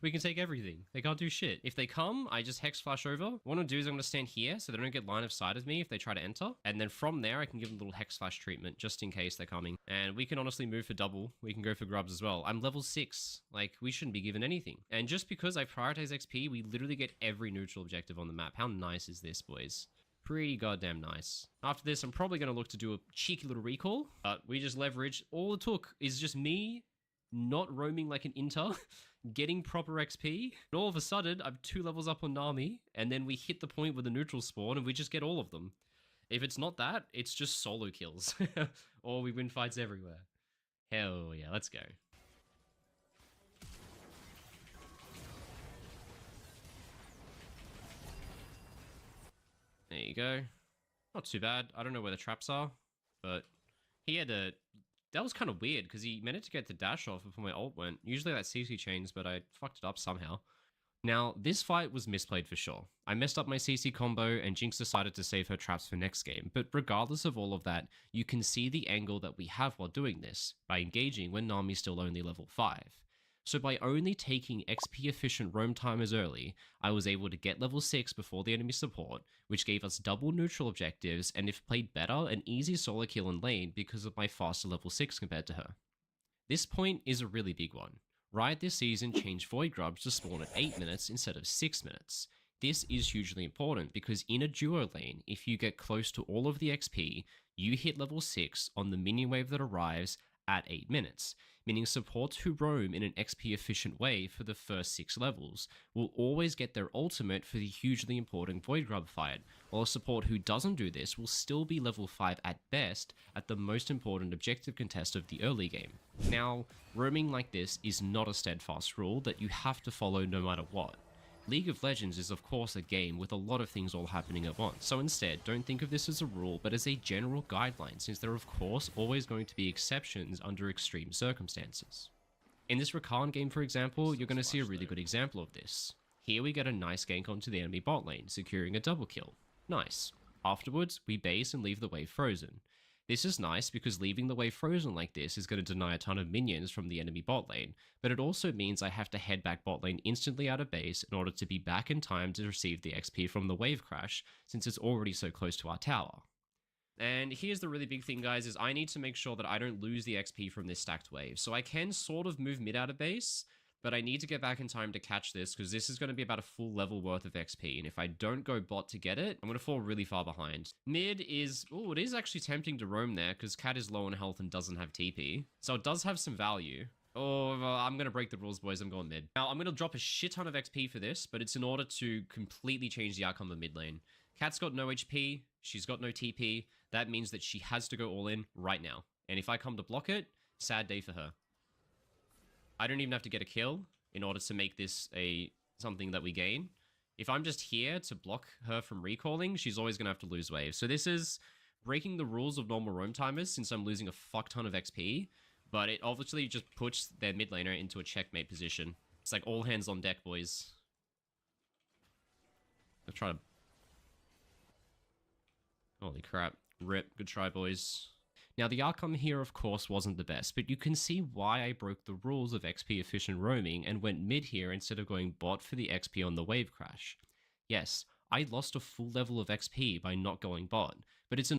We can take everything. They can't do shit. If they come, I just Hex Flash over. What I'm going to do is I'm going to stand here so they don't get line of sight of me if they try to enter. And then from there, I can give them a little Hex Flash treatment just in case they're coming. And we can honestly move for double. We can go for grubs as well. I'm level 6. Like, we shouldn't be given anything. And just because I prioritize XP, we literally get every neutral objective on the map. How nice is this, boys? Pretty goddamn nice. After this, I'm probably going to look to do a cheeky little recall, but we just leverage. All it took is just me not roaming like an inter, getting proper XP, and all of a sudden, I'm 2 levels up on Nami, and then we hit the point with the neutral spawn, and we just get all of them. If it's not that, it's just solo kills, or we win fights everywhere. Hell yeah, let's go. There you go. Not too bad. I don't know where the traps are, but he had a... That was kind of weird, because he managed to get the dash off before my ult went. Usually that CC chains, but I fucked it up somehow. Now, this fight was misplayed for sure. I messed up my CC combo, and Jinx decided to save her traps for next game. But regardless of all of that, you can see the angle that we have while doing this, by engaging when Nami's still only level 5. So by only taking XP efficient roam timers early, I was able to get level 6 before the enemy support, which gave us double neutral objectives, and if played better, an easy solo kill in lane because of my faster level 6 compared to her. This point is a really big one. Riot this season changed Void Grubs to spawn at 8 minutes instead of 6 minutes. This is hugely important because in a duo lane, if you get close to all of the XP, you hit level 6 on the minion wave that arrives at 8 minutes, meaning supports who roam in an XP efficient way for the first 6 levels will always get their ultimate for the hugely important Void Grub fight, while a support who doesn't do this will still be level 5 at best at the most important objective contest of the early game. Now, roaming like this is not a steadfast rule that you have to follow no matter what. League of Legends is of course a game with a lot of things all happening at once, so instead don't think of this as a rule but as a general guideline, since there are of course always going to be exceptions under extreme circumstances. In this Rakan game, for example, you're going to see a really good example of this. Here we get a nice gank onto the enemy bot lane, securing a double kill. Nice. Afterwards, we base and leave the wave frozen. This is nice because leaving the wave frozen like this is going to deny a ton of minions from the enemy bot lane, but it also means I have to head back bot lane instantly out of base in order to be back in time to receive the XP from the wave crash, since it's already so close to our tower. And here's the really big thing, guys, is I need to make sure that I don't lose the XP from this stacked wave. So I can sort of move mid out of base, but I need to get back in time to catch this, because this is going to be about a full level worth of XP, and if I don't go bot to get it, I'm going to fall really far behind. Mid is... oh, it is actually tempting to roam there, because Cat is low on health and doesn't have TP, so it does have some value. Oh, I'm going to break the rules, boys. I'm going mid. Now, I'm going to drop a shit ton of XP for this, but it's in order to completely change the outcome of mid lane. Cat's got no HP, she's got no TP, that means that she has to go all in right now, and if I come to block it, sad day for her. I don't even have to get a kill in order to make this something that we gain. If I'm just here to block her from recalling, she's always going to have to lose wave. So this is breaking the rules of normal roam timers since I'm losing a fuck ton of XP, but it obviously just puts their mid laner into a checkmate position. It's like all hands on deck, boys. I'll try to... holy crap. Rip. Good try, boys. Now, the outcome here, of course, wasn't the best, but you can see why I broke the rules of XP-efficient roaming and went mid here instead of going bot for the XP on the wave crash. Yes, I lost a full level of XP by not going bot, but it's